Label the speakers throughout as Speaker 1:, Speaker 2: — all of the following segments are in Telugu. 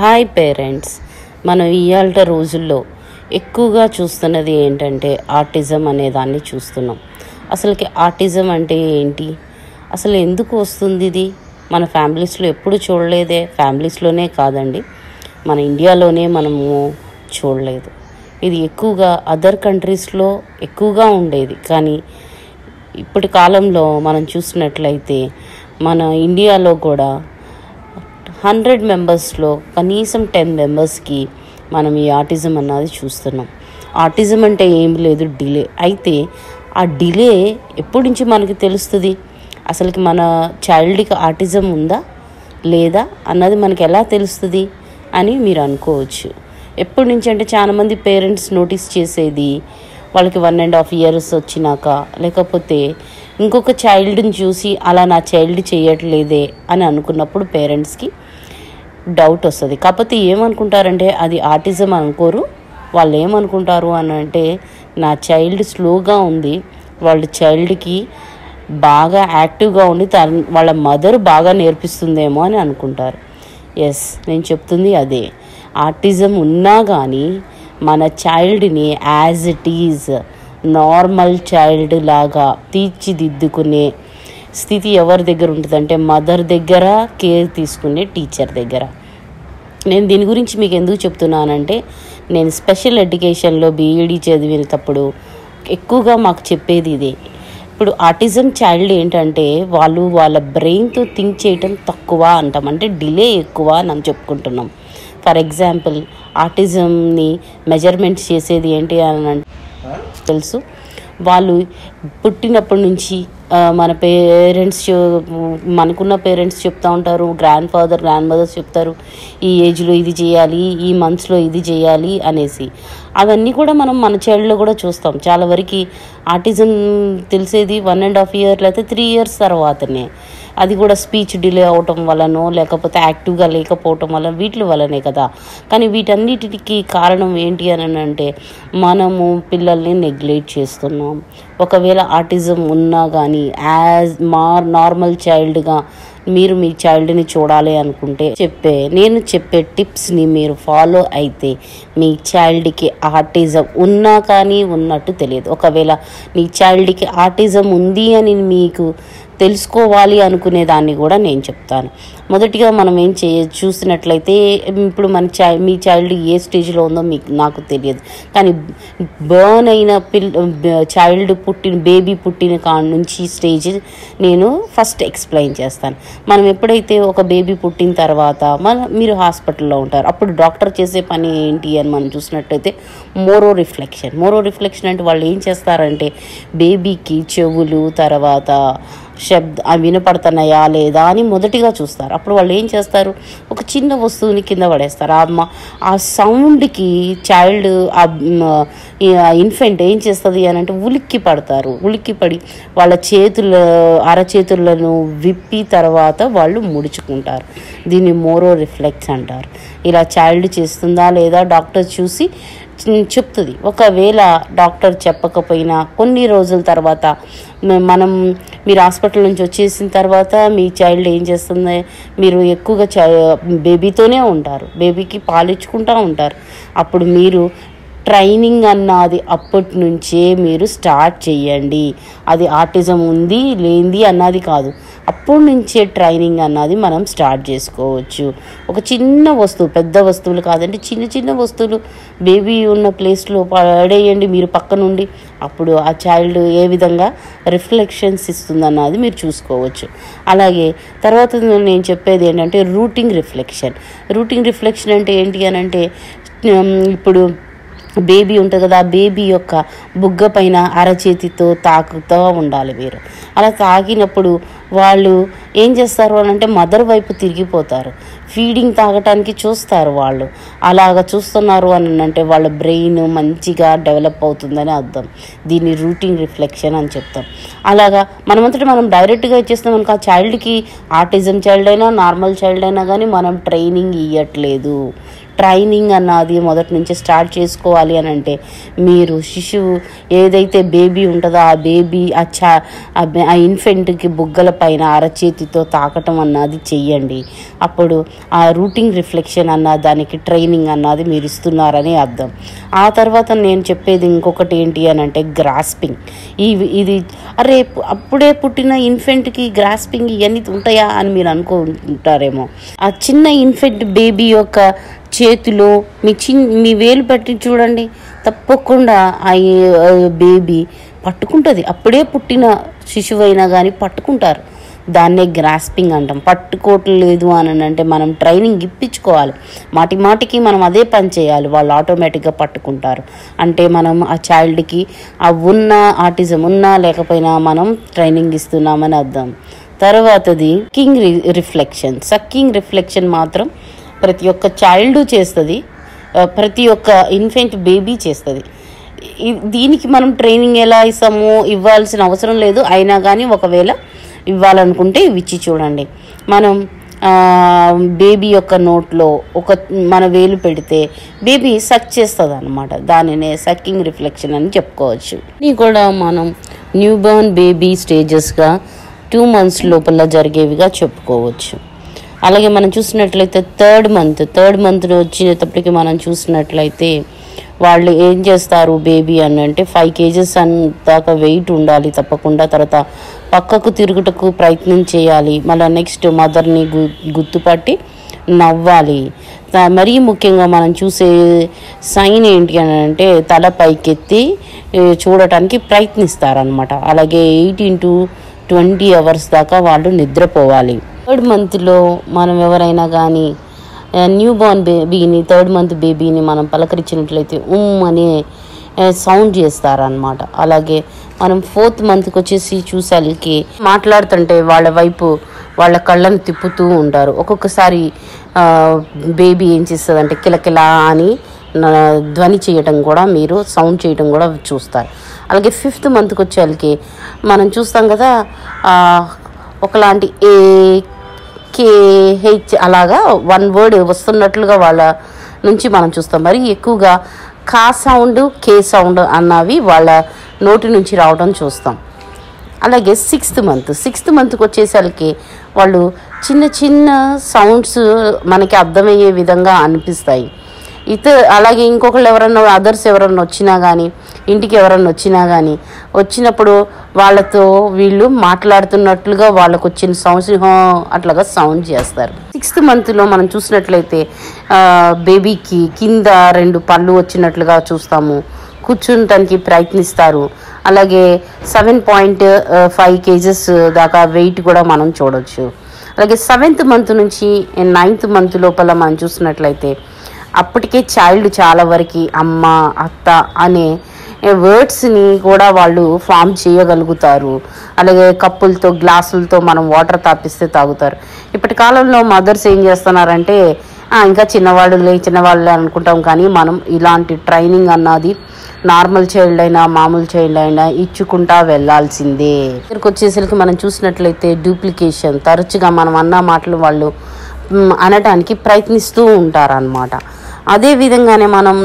Speaker 1: హాయ్ పేరెంట్స్, మనం ఇవాళ రోజుల్లో ఎక్కువగా చూస్తున్నది ఏంటంటే ఆటిజం అనే దాన్ని చూస్తున్నాం. అసలుకి ఆటిజం అంటే ఏంటి, అసలు ఎందుకు వస్తుంది ఇది? మన ఫ్యామిలీస్లో ఎప్పుడు చూడలేదే. ఫ్యామిలీస్లోనే కాదండి, మన ఇండియాలోనే మనము చూడలేదు. ఇది ఎక్కువగా అదర్ కంట్రీస్లో ఎక్కువగా ఉండేది, కానీ ఇప్పటి కాలంలో మనం చూసినట్లయితే మన ఇండియాలో కూడా 100 మెంబర్స్లో కనీసం 10 మెంబర్స్కి మనం ఈ ఆటిజం అన్నది చూస్తున్నాం. ఆటిజం అంటే ఏం లేదు, డిలే. అయితే ఆ డిలే ఎప్పటి నుంచి మనకి తెలుస్తుంది? అసలుకి మన చైల్డ్కి ఆటిజం ఉందా లేదా అన్నది మనకి ఎలా తెలుస్తుంది అని మీరు అనుకోవచ్చు. ఎప్పటి నుంచి అంటే చాలామంది పేరెంట్స్ నోటీస్ చేసేది వాళ్ళకి 1.5 years వచ్చినాక, లేకపోతే ఇంకొక చైల్డ్ని చూసి అలా నా చైల్డ్ చేయట్లేదే అని అనుకున్నప్పుడు పేరెంట్స్కి డౌట్ వస్తుంది. కాకపోతే ఏమనుకుంటారంటే అది ఆటిజం అనుకోరు. వాళ్ళు ఏమనుకుంటారు అని అంటే నా చైల్డ్ స్లోగా ఉంది, వాళ్ళ చైల్డ్కి బాగా యాక్టివ్గా ఉండి వాళ్ళ మదర్ బాగా నేర్పిస్తుందేమో అని అనుకుంటారు. ఎస్, నేను చెప్తుంది అదే. ఆటిజం ఉన్నా కానీ మన చైల్డ్ని as it is normal child లాగా తీర్చిదిద్దుకునే స్థితి ఎవరి దగ్గర ఉంటుందంటే మదర్ దగ్గర, కేర్ తీసుకునే టీచర్ దగ్గర. నేను దీని గురించి మీకు ఎందుకు చెప్తున్నానంటే, నేను స్పెషల్ ఎడ్యుకేషన్లో బీఈడీ చదివినప్పుడు ఎక్కువగా మాకు చెప్పేది ఇదే. ఇప్పుడు ఆటిజం చైల్డ్ ఏంటంటే వాళ్ళ బ్రెయిన్తో థింక్ చేయటం తక్కువ అంటాం, అంటే డిలే ఎక్కువ అని చెప్పుకుంటున్నాం. ఫర్ ఎగ్జాంపుల్, ఆటిజంని మెజర్మెంట్స్ చేసేది ఏంటి అని తెలుసు. వాళ్ళు పుట్టినప్పటి నుంచి మన పేరెంట్స్, మనకున్న పేరెంట్స్ చెప్తూ ఉంటారు, గ్రాండ్ మదర్స్ చెప్తారు ఈ ఏజ్లో ఇది చేయాలి, ఈ మంత్స్లో ఇది చేయాలి అనేసి. అవన్నీ కూడా మనం మన చైల్డ్లో కూడా చూస్తాం. చాలా వరకు ఆటిజం తెలిసేది 1.5 years లేకపోతే 3 years తర్వాతనే. అది కూడా స్పీచ్ డిలే అవటం వలనో లేకపోతే యాక్టివ్గా లేకపోవటం వల్ల వీటి వల్లనే కదా. కానీ వీటన్నిటికీ కారణం ఏంటి అని అంటే మనము పిల్లల్ని నెగ్లెక్ట్ చేస్తున్నాం. ఒకవేళ ఆటిజం ఉన్నా కానీ నార్మల్ చైల్డ్గా మీరు మీ చైల్డ్ని చూడాలి అనుకుంటే నేను చెప్పే టిప్స్ని మీరు ఫాలో అయితే మీ చైల్డ్కి ఆటిజం ఉన్నా కానీ ఉన్నట్టు తెలియదు. ఒకవేళ మీ చైల్డ్కి ఆటిజం ఉంది అని మీకు తెలుసుకోవాలి అనుకునే దాన్ని కూడా నేను చెప్తాను. మొదటిగా మనం ఏం చూసినట్లయితే, ఇప్పుడు మీ చైల్డ్ ఏ స్టేజ్లో ఉందో నాకు తెలియదు, కానీ బర్న్ అయిన చైల్డ్ బేబీ పుట్టిన కాడ నుంచి స్టేజ్ నేను ఫస్ట్ ఎక్స్ప్లెయిన్ చేస్తాను. మనం ఎప్పుడైతే ఒక బేబీ పుట్టిన తర్వాత మీరు హాస్పిటల్లో ఉంటారు, అప్పుడు డాక్టర్ చేసే పని ఏంటి అని మనం చూసినట్లయితే మోరో రిఫ్లెక్షన్ అంటే వాళ్ళు ఏం చేస్తారంటే బేబీకి చెవులు, తర్వాత వినపడుతున్నాయా లేదా అని మొదటిగా చూస్తారు. అప్పుడు వాళ్ళు ఏం చేస్తారు, ఒక చిన్న వస్తువుని కింద పడేస్తారు. ఆ సౌండ్కి చైల్డ్, ఇన్ఫెంట్ ఏం చేస్తుంది అని అంటే ఉలిక్కి పడి వాళ్ళ అరచేతులను విప్పి తర్వాత వాళ్ళు ముడుచుకుంటారు. దీన్ని మోరో రిఫ్లెక్స్ అంటారు. ఇలా చైల్డ్ చేస్తుందా లేదా డాక్టర్ చూసి చెప్తుంది. ఒకవేళ డాక్టర్ చెప్పకపోయినా కొన్ని రోజుల తర్వాత మీరు హాస్పిటల్ నుంచి వచ్చేసిన తర్వాత మీ చైల్డ్ ఏం చేస్తుంది, మీరు ఎక్కువగా బేబీతోనే ఉంటారు, బేబీకి పాలిచ్చుకుంటూ ఉంటారు. అప్పుడు మీరు ట్రైనింగ్ అన్నది అప్పటి నుంచే మీరు స్టార్ట్ చేయండి. అది ఆటిజం ఉంది లేనిది అన్నది కాదు, అప్పటి నుంచే ట్రైనింగ్ అన్నది మనం స్టార్ట్ చేసుకోవచ్చు. ఒక చిన్న వస్తువు, పెద్ద వస్తువులు కాదండి, చిన్న వస్తువులు బేబీ ఉన్న ప్లేస్లో పడేయండి మీరు పక్క నుండి. అప్పుడు ఆ చైల్డ్ ఏ విధంగా రిఫ్లెక్షన్స్ ఇస్తుందన్నది మీరు చూసుకోవచ్చు. అలాగే తర్వాత నేను చెప్పేది ఏంటంటే రూటింగ్ రిఫ్లెక్షన్ అంటే ఏంటి అని అంటే, ఇప్పుడు బేబీ ఉంటుంది కదా, బేబీ యొక్క బుగ్గ పైన అరచేతితో తాకుతూ ఉండాలి మీరు. అలా తాకినప్పుడు వాళ్ళు ఏం చేస్తారు అని అంటే మదర్ వైపు తిరిగిపోతారు, ఫీడింగ్ తాగటానికి చూస్తారు. వాళ్ళు అలాగ చూస్తున్నారు అని అంటే వాళ్ళ బ్రెయిన్ మంచిగా డెవలప్ అవుతుందని అర్థం. దీన్ని రూటింగ్ రిఫ్లెక్షన్ అని చెప్తాం. అలాగా మనమంతటా మనం డైరెక్ట్గా ఇచ్చేస్తాం అనుకో, ఆ చైల్డ్కి ఆటిజం చైల్డ్ అయినా నార్మల్ చైల్డ్ అయినా కానీ మనం ట్రైనింగ్ ఇవ్వట్లేదు. ట్రైనింగ్ అన్నది మొదటి నుంచి స్టార్ట్ చేసుకోవాలి అని అంటే మీరు శిశువు ఏదైతే బేబీ ఉంటుందో ఆ బేబీ ఆ ఇన్ఫెంట్కి బుగ్గల పైన అరచేతితో తాకటం అన్నది చెయ్యండి. అప్పుడు ఆ రూటింగ్ రిఫ్లెక్షన్ అన్న దానికి ట్రైనింగ్ అన్నది మీరు ఇస్తున్నారని అర్థం. ఆ తర్వాత నేను చెప్పేది ఇంకొకటి ఏంటి అని అంటే గ్రాస్పింగ్. ఇది అరే అప్పుడే పుట్టిన ఇన్ఫెంట్కి గ్రాస్పింగ్ ఇవన్నీ ఉంటాయా అని మీరు అనుకుంటారేమో. ఆ చిన్న ఇన్ఫెంట్ బేబీ యొక్క చేతిలో మీ వేలు పెట్టి చూడండి, తప్పకుండా ఆ బేబీ పట్టుకుంటుంది. అప్పుడే పుట్టిన శిశువు అయినా కానీ పట్టుకుంటారు. దాన్నే గ్రాస్పింగ్ అంటాం. పట్టుకోవట్లేదు అని అంటే మనం ట్రైనింగ్ ఇప్పించుకోవాలి. మాటికి మనం అదే పని చేయాలి, వాళ్ళు ఆటోమేటిక్గా పట్టుకుంటారు. అంటే మనం ఆ చైల్డ్కి ఆ ఉన్న ఆటిజం ఉన్నా లేకపోయినా మనం ట్రైనింగ్ ఇస్తున్నామని అర్థం. తర్వాతది సక్కింగ్ రిఫ్లెక్షన్ మాత్రం ప్రతి ఒక్క చైల్డ్ చేస్తుంది, ప్రతి ఒక్క ఇన్ఫెంట్ బేబీ చేస్తుంది. దీనికి మనం ట్రైనింగ్ ఎలా ఇవ్వాల్సిన అవసరం లేదు. అయినా కానీ ఒకవేళ ఇవ్వాలనుకుంటే ఇచ్చి చూడండి. మనం బేబీ యొక్క నోట్లో మన వేలు పెడితే బేబీ సక్ చేస్తుంది అనమాట. దానినే సక్కింగ్ రిఫ్లెక్షన్ అని చెప్పుకోవచ్చు. ఇది కూడా మనం న్యూ బోర్న్ బేబీ స్టేజెస్గా 2 months లోపల జరిగేవిగా చెప్పుకోవచ్చు. అలాగే మనం చూసినట్లయితే థర్డ్ మంత్ వచ్చేటప్పటికి మనం చూసినట్లయితే వాళ్ళు ఏం చేస్తారు బేబీ అని అంటే 5 kgs దాకా వెయిట్ ఉండాలి తప్పకుండా. తర్వాత పక్కకు తిరుగుటకు ప్రయత్నం చేయాలి. మళ్ళీ నెక్స్ట్ మదర్ని గుర్తుపట్టి నవ్వాలి. మరీ ముఖ్యంగా మనం చూసే సైన్ ఏంటి అని అంటే తల పైకెత్తి చూడటానికి ప్రయత్నిస్తారనమాట. అలాగే 18 to 20 hours దాకా వాళ్ళు నిద్రపోవాలి. 3rd monthలో మనం ఎవరైనా కానీ న్యూ బోర్న్ బేబీని 3rd month బేబీని మనం పలకరించినట్లయితే అనే సౌండ్ చేస్తారనమాట. అలాగే మనం 4th monthకి వచ్చేసి చూసాలకి మాట్లాడుతుంటే వాళ్ళ వైపు వాళ్ళ కళ్ళను తిప్పుతూ ఉంటారు. ఒక్కొక్కసారి బేబీ ఏం చేస్తుందంటే కిలకిలా అని ధ్వని చేయటం కూడా మీరు సౌండ్ చేయటం కూడా చూస్తారు. అలాగే 5th monthకి వచ్చేళ్ళకి మనం చూస్తాం కదా ఒకలాంటి KH అలాగా 1 word వస్తున్నట్లుగా వాళ్ళ నుంచి మనం చూస్తాం. మరి ఎక్కువగా కా సౌండ్ కే సౌండ్ అన్నవి వాళ్ళ నోటి నుంచి రావడం చూస్తాం. అలాగే 6th monthకి వచ్చేసరికి వాళ్ళు చిన్న సౌండ్స్ మనకి అర్థమయ్యే విధంగా అనిపిస్తాయి. అలాగే ఇంకొకళ్ళు అదర్స్ ఎవరన్నా వచ్చినా కానీ ఇంటికి ఎవరన్నా వచ్చినప్పుడు వాళ్ళతో వీళ్ళు మాట్లాడుతున్నట్లుగా వాళ్ళకు వచ్చిన సౌండ్స్ అట్లాగా సౌండ్ చేస్తారు. 6th monthలో మనం చూసినట్లయితే బేబీకి కింద 2 పళ్ళు వచ్చినట్లుగా చూస్తాము. కూర్చుంటానికి ప్రయత్నిస్తారు. అలాగే 7.5 kgs దాకా వెయిట్ కూడా మనం చూడవచ్చు. అలాగే 7th month నుంచి 9th month లోపల మనం చూసినట్లయితే అప్పటికే చైల్డ్ చాలా వరకు అమ్మ అత్త అనే వర్డ్స్ని కూడా వాళ్ళు ఫామ్ చేయగలుగుతారు. అలాగే కప్పులతో గ్లాసులతో మనం వాటర్ తాపిస్తే తాగుతారు. ఇప్పటి కాలంలో మదర్స్ ఏం చేస్తున్నారంటే ఇంకా చిన్నవాళ్ళు అనుకుంటాం, కానీ మనం ఇలాంటి ట్రైనింగ్ అన్నది నార్మల్ చైల్డ్ అయినా మామూలు చైల్డ్ అయినా ఇచ్చుకుంటా వెళ్ళాల్సిందే. ఇక్కడికి వచ్చేసరికి మనం చూసినట్లయితే డూప్లికేషన్ తరచుగా మనం అన్న మాటలు వాళ్ళు అనటానికి ప్రయత్నిస్తూ ఉంటారన్నమాట. అదేవిధంగానే మనం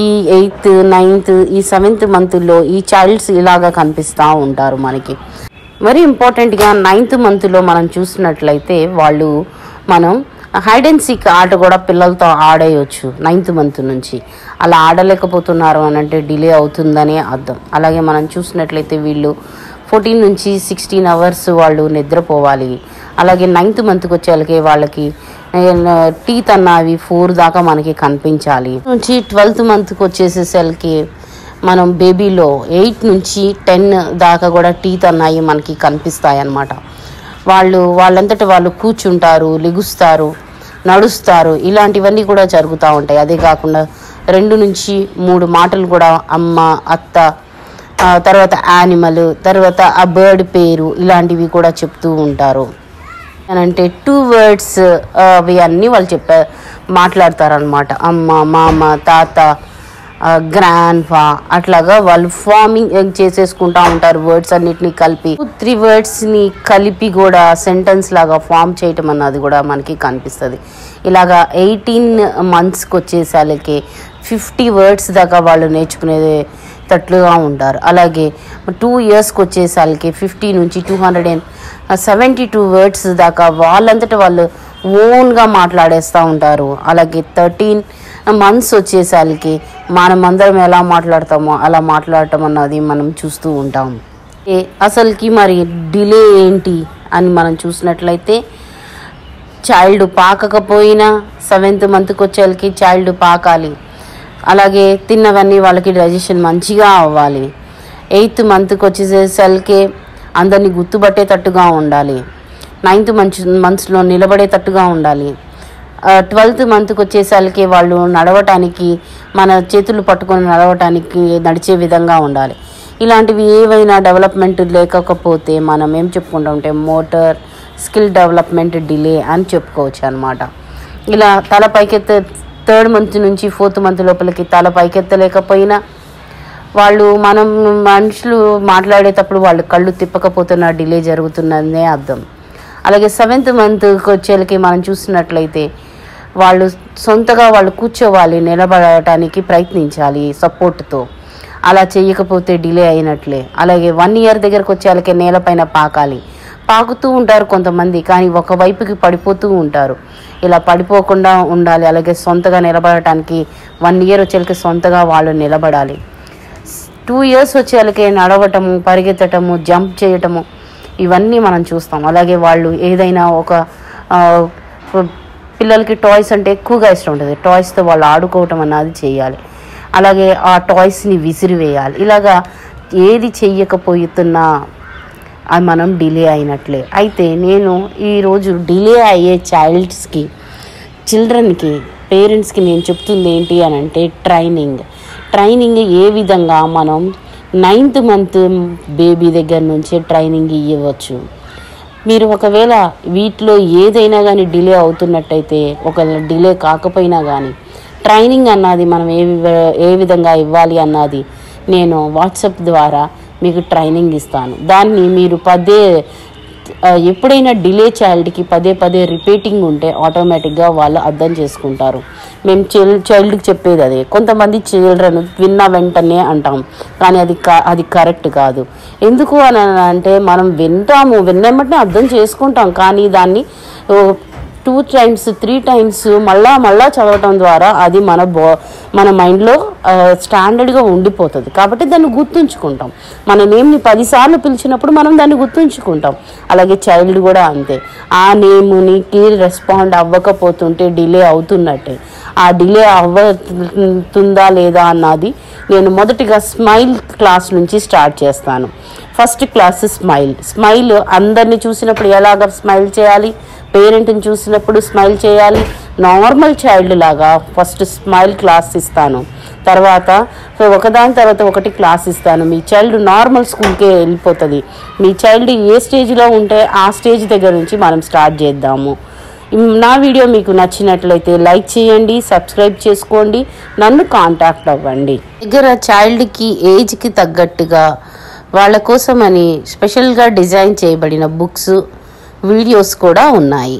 Speaker 1: ఈ 8th, 9th, ఈ 7th monthలో ఈ చైల్డ్స్ ఇలాగా కనిపిస్తూ ఉంటారు మనకి. మరి ఇంపార్టెంట్గా 9th monthలో మనం చూసినట్లయితే మనం హైడ్ అండ్ సీక్ ఆట కూడా పిల్లలతో ఆడేయచ్చు 9th month నుంచి. అలా ఆడలేకపోతున్నారు అని అంటే డిలే అవుతుందనే అర్థం. అలాగే మనం చూసినట్లయితే వీళ్ళు 14 నుంచి 16 hours వాళ్ళు నిద్రపోవాలి. అలాగే 9th monthకి వచ్చేళ్ళకి వాళ్ళకి టీత్ అన్నవి 4 దాకా మనకి కనిపించాలి. నుంచి 12th monthకి వచ్చేసేసరికి మనం బేబీలో 8 నుంచి 10 దాకా కూడా టీత్ అన్నవి మనకి కనిపిస్తాయి అన్నమాట. వాళ్ళంతటా వాళ్ళు కూర్చుంటారు, లెగుస్తారు, నడుస్తారు, ఇలాంటివన్నీ కూడా జరుగుతూ ఉంటాయి. అదే కాకుండా 2 నుంచి 3 మాటలు కూడా అమ్మ, అత్త, తర్వాత యానిమల్, తర్వాత ఆ బర్డ్ పేరు ఇలాంటివి కూడా చెప్తూ ఉంటారు. అంటే 2 words అవి అన్నీ వాళ్ళు మాట్లాడతారనమాట. అమ్మ, మామ, తాత, గ్రాండ్ఫా అట్లాగా వాళ్ళు ఫార్మింగ్ చేసేసుకుంటూ ఉంటారు వర్డ్స్ అన్నిటినీ కలిపి. 3 wordsని కలిపి కూడా సెంటెన్స్ లాగా ఫామ్ చేయటం అన్నది కూడా మనకి కనిపిస్తుంది. ఇలాగా 18 monthsకి వచ్చేసరికి 50 words దాకా వాళ్ళు నేర్చుకునే తట్లుగా ఉంటారు. అలాగే 2 ఇయర్స్కి వచ్చేసరికి 50 నుంచి 272 వర్డ్స్ దాకా వాళ్ళంతటా వాళ్ళు ఓన్గా మాట్లాడేస్తూ ఉంటారు. అలాగే 13 months వచ్చేసరికి మనమందరం ఎలా మాట్లాడతామో అలా మాట్లాడటం అన్నది మనం చూస్తూ ఉంటాం. అసలుకి మరి డిలే ఏంటి అని మనం చూసినట్లయితే, చైల్డ్ పాకకపోయినా 7th monthకి వచ్చేసరికి చైల్డ్ పాకాలి. అలాగే తిన్నవన్నీ వాళ్ళకి డైజెషన్ మంచిగా అవ్వాలి. 8th monthకి వచ్చేసరికి అందరినీ గుర్తుపట్టేటట్టుగా ఉండాలి. 9th monthsలో నిలబడేటట్టుగా ఉండాలి. 12th monthకి వచ్చేసరికి వాళ్ళు నడవటానికి, మన చేతులు పట్టుకొని నడవటానికి నడిచే విధంగా ఉండాలి. ఇలాంటివి ఏవైనా డెవలప్మెంట్ లేకపోతే మనం ఏం చెప్పుకుంటామంటే మోటార్ స్కిల్ డెవలప్మెంట్ డిలే అని చెప్పుకోవచ్చు అనమాట. ఇలా తల పైకెత్తే 3rd month నుంచి 4th month లోపలికి తల పైకెత్తలేకపోయినా, వాళ్ళు మనుషులు మాట్లాడేటప్పుడు వాళ్ళు కళ్ళు తిప్పకపోతున్న డిలే జరుగుతున్నదే అర్థం. అలాగే 7th monthకి వచ్చేకి మనం చూసినట్లయితే వాళ్ళు సొంతగా వాళ్ళు కూర్చోవాలి, నిలబడటానికి ప్రయత్నించాలి సపోర్ట్తో. అలా చేయకపోతే డిలే అయినట్లే. అలాగే 1 year దగ్గరకు వచ్చేళ్ళకి నేలపైన పాకుతూ ఉంటారు కొంతమంది, కానీ ఒకవైపుకి పడిపోతూ ఉంటారు. ఇలా పడిపోకుండా ఉండాలి. అలాగే సొంతగా నిలబడటానికి 1 year వచ్చేళ్ళకి సొంతగా వాళ్ళు నిలబడాలి. 2 years వచ్చేళ్ళకి నడవటము, పరిగెత్తటము, జంప్ చేయటము ఇవన్నీ మనం చూస్తాం. అలాగే వాళ్ళు ఏదైనా ఒక పిల్లలకి టాయ్స్ అంటే ఎక్కువగా ఇష్టం ఉంటుంది, టాయ్స్తో వాళ్ళు ఆడుకోవటం అన్నది చేయాలి. అలాగే ఆ టాయ్స్ని విసిరివేయాలి. ఇలాగా ఏది చెయ్యకపోతున్నా అది మనం డిలే అయినట్లే. అయితే నేను ఈరోజు డిలే అయ్యే చిల్డ్రన్కి పేరెంట్స్కి నేను చెప్తుంది ఏంటి అని అంటే ట్రైనింగ్ ఏ విధంగా మనం 9th month బేబీ దగ్గర నుంచే ట్రైనింగ్ ఇవ్వచ్చు. మీరు ఒకవేళ వీటిలో ఏదైనా కానీ డిలే అవుతున్నట్టయితే, ఒకవేళ డిలే కాకపోయినా కానీ ట్రైనింగ్ అన్నది మనం ఏ విధంగా ఇవ్వాలి అన్నది నేను వాట్సాప్ ద్వారా మీకు ట్రైనింగ్ ఇస్తాను. దాన్ని మీరు ఎప్పుడైనా డిలే చైల్డ్కి పదే రిపీటింగ్ ఉంటే ఆటోమేటిక్గా వాళ్ళు అర్థం చేసుకుంటారు. మేము చైల్డ్కి చెప్పేది అదే. కొంతమంది చిల్డ్రన్ విన్న వెంటనే అంటాం, కానీ అది కరెక్ట్ కాదు. ఎందుకు అని అంటే మనం విన్నమంటే అర్థం చేసుకుంటాం, కానీ దాన్ని 2 times 3 times మళ్ళా చదవటం ద్వారా అది మన మైండ్లో స్టాండర్డ్గా ఉండిపోతుంది. కాబట్టి దాన్ని గుర్తుంచుకుంటాం. మన నేమ్ని 10 సార్లు పిలిచినప్పుడు మనం దాన్ని గుర్తుంచుకుంటాం. అలాగే చైల్డ్ కూడా అంతే. ఆ నేమ్కి రెస్పాండ్ అవ్వకపోతుంటే డిలే అవుతున్నట్టే. ఆ డిలే అవ్వుతుందా లేదా అన్నది నేను మొదటిగా స్మైల్ క్లాస్ నుంచి స్టార్ట్ చేస్తాను. ఫస్ట్ క్లాస్ స్మైల్ అందరినీ చూసినప్పుడు ఎలాగ స్మైల్ చేయాలి, పేరెంట్ని చూసినప్పుడు స్మైల్ చేయాలి. నార్మల్ చైల్డ్ లాగా ఫస్ట్ స్మైల్ క్లాస్ ఇస్తాను. తర్వాత ఒకదాని తర్వాత ఒకటి క్లాస్ ఇస్తాను. మీ చైల్డ్ నార్మల్ స్కూల్కే వెళ్ళిపోతుంది. మీ చైల్డ్ ఏ స్టేజ్లో ఉంటే ఆ స్టేజ్ దగ్గర నుంచి మనం స్టార్ట్ చేద్దాము. నా వీడియో మీకు నచ్చినట్లయితే లైక్ చేయండి, సబ్స్క్రైబ్ చేసుకోండి, నన్ను కాంటాక్ట్ అవ్వండి. దగ్గర చైల్డ్కి ఏజ్కి తగ్గట్టుగా వాళ్ళ కోసమని స్పెషల్గా డిజైన్ చేయబడిన బుక్స్, వీడియోస్ కూడా ఉన్నాయి.